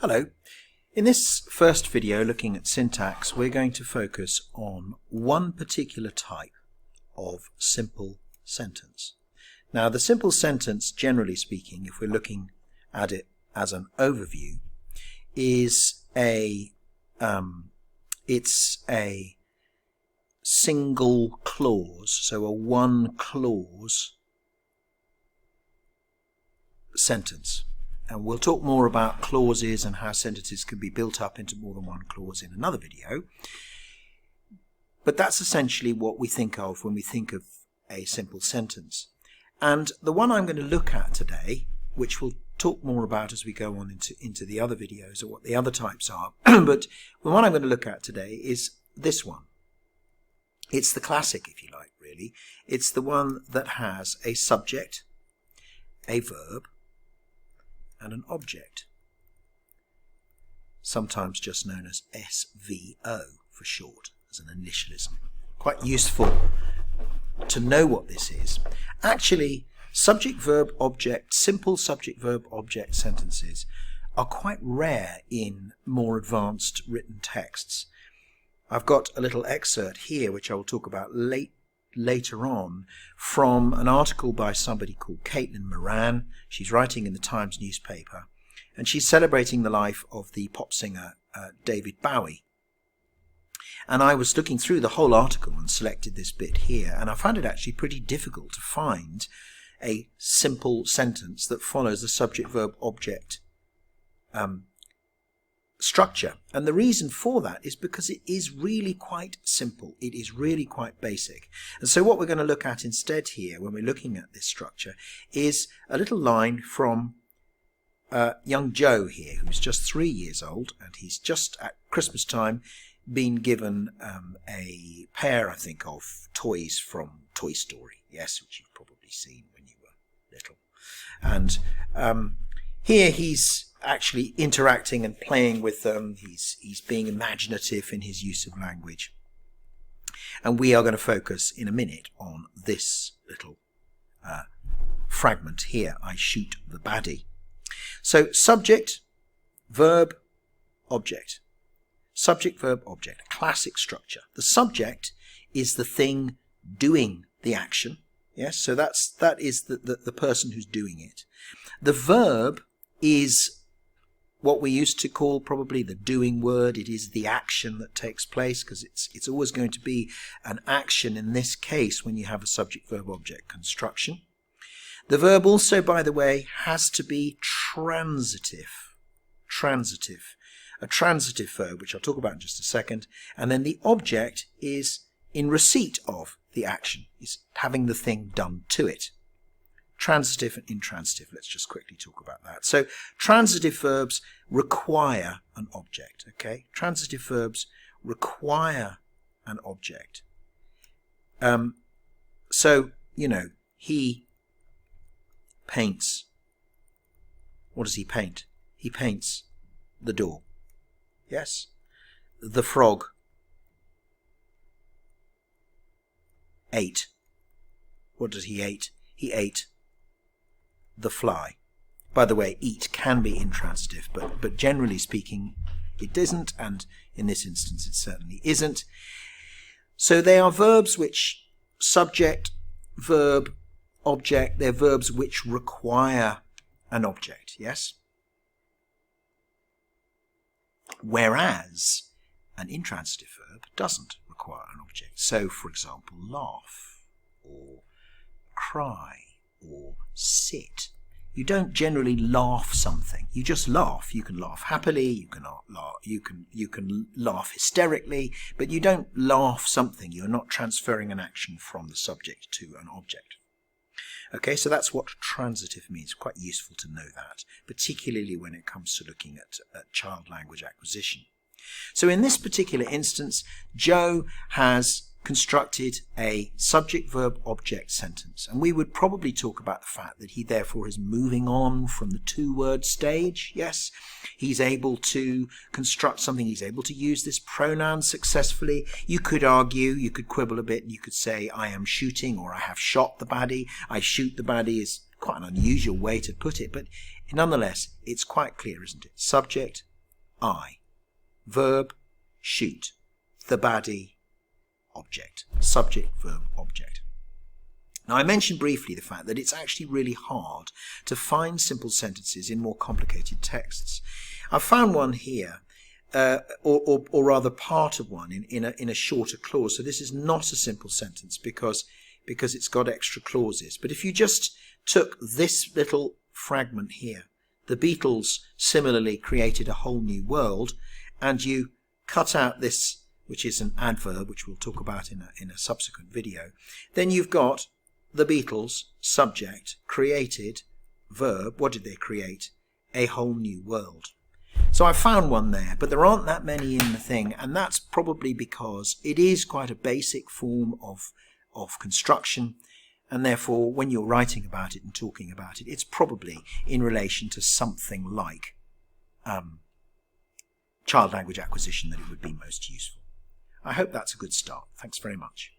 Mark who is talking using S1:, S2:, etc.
S1: Hello. In this first video looking at syntax, we're going to focus on one particular type of simple sentence. Now, the simple sentence, generally speaking, if we're looking at it as an overview, is it's a single clause, so a one clause sentence. And we'll talk more about clauses and how sentences can be built up into more than one clause in another video. But that's essentially what we think of when we think of a simple sentence. And the one I'm going to look at today, which we'll talk more about as we go on into the other videos, or what the other types are, but the one I'm going to look at today is this one. It's the classic, if you like, really. It's the one that has a subject, a verb, and an object, sometimes just known as SVO for short, as an initialism. Quite useful to know what this is. Actually, subject-verb-object, simple subject-verb-object sentences are quite rare in more advanced written texts. I've got a little excerpt here, which I will talk about later on, from an article by somebody called Caitlin Moran. She's writing in the Times newspaper, and she's celebrating the life of the pop singer David Bowie. And I was looking through the whole article and selected this bit here, and I found it actually pretty difficult to find a simple sentence that follows the subject-verb-object structure. And the reason for that is because it is really quite simple. It is really quite basic. And so what we're going to look at instead here, when we're looking at this structure, is a little line from young Joe here, who's just 3 years old, and he's just at Christmas time been given a pair, I think, of toys from Toy Story. Yes, which you've probably seen when you were little. And here he's actually interacting and playing with them. He's being imaginative in his use of language. And we are going to focus in a minute on this little fragment here. I shoot the baddie. So subject, verb, object. Subject, verb, object. A classic structure. The subject is the thing doing the action. Yes, so that is the person who's doing it. The verb is what we used to call probably the doing word. It is the action that takes place, because it's always going to be an action in this case when you have a subject-verb-object construction. The verb also, by the way, has to be transitive. Transitive. A transitive verb, which I'll talk about in just a second. And then the object is in receipt of the action, is having the thing done to it. Transitive and intransitive. Let's just quickly talk about that. So transitive verbs require an object. Okay, transitive verbs require an object. So he paints. What does he paint? He paints the door. Yes. The frog ate. What did he eat? He ate the fly. By the way, eat can be intransitive, but generally speaking it isn't, and in this instance it certainly isn't. So they are verbs which subject, verb, object, they're verbs which require an object, yes? Whereas an intransitive verb doesn't require an object. So, for example, laugh, or cry, or sit. You don't generally laugh something. You just laugh. You can laugh happily, you can laugh, you can laugh hysterically, but you don't laugh something. You're not transferring an action from the subject to an object. Okay, so that's what transitive means. Quite useful to know that, particularly when it comes to looking at child language acquisition. So in this particular instance, Joe has constructed a subject-verb-object sentence, and we would probably talk about the fact that he therefore is moving on from the two-word stage. Yes, he's able to construct something, he's able to use this pronoun successfully. You could argue, you could quibble a bit, and you could say I am shooting, or I have shot the baddie. I shoot the baddie is quite an unusual way to put it, but nonetheless it's quite clear, isn't it? Subject, I. Verb, shoot. The baddie, object. Subject, verb, object. Now, I mentioned briefly the fact that it's actually really hard to find simple sentences in more complicated texts. I've found one here, or rather part of one in a shorter clause. So this is not a simple sentence because it's got extra clauses. But if you just took this little fragment here, the Beatles similarly created a whole new world, and you cut out this, which is an adverb, which we'll talk about in a subsequent video, then you've got the Beatles, subject, created, verb. What did they create? A whole new world. So I found one there, but there aren't that many in the thing, and that's probably because it is quite a basic form of construction, and therefore when you're writing about it and talking about it, it's probably in relation to something like child language acquisition that it would be most useful. I hope that's a good start. Thanks very much.